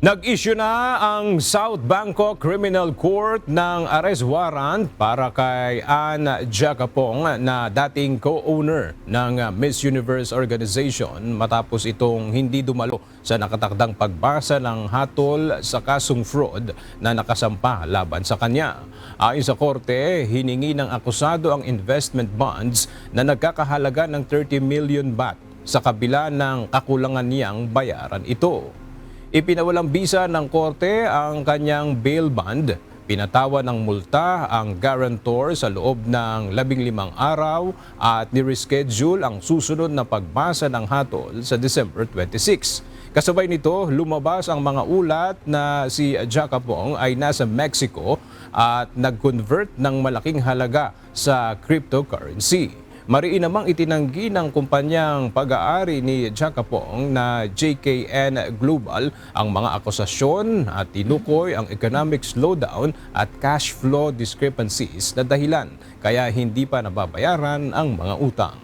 Nag-issue na ang South Bangkok Criminal Court ng arrest warrant para kay Ann Jacapong na dating co-owner ng Miss Universe Organization matapos itong hindi dumalo sa nakatakdang pagbasa ng hatol sa kasong fraud na nakasampa laban sa kanya. Ayon sa korte, hiningi ng akusado ang investment bonds na nagkakahalaga ng 30 million baht sa kabila ng kakulangan niyang bayaran ito. Ipinawalang bisa ng korte ang kanyang bail bond. Pinatawa ng multa ang guarantor sa loob ng 15 araw at nireschedule ang susunod na pagbasa ng hatol sa December 26. Kasabay nito, lumabas ang mga ulat na si Jacapong ay nasa Mexico at nag-convert ng malaking halaga sa cryptocurrency. Mariin namang itinanggi ng kumpanyang pag-aari ni Jacapong na JKN Global ang mga akusasyon at tinukoy ang economic slowdown at cash flow discrepancies na dahilan kaya hindi pa nababayaran ang mga utang.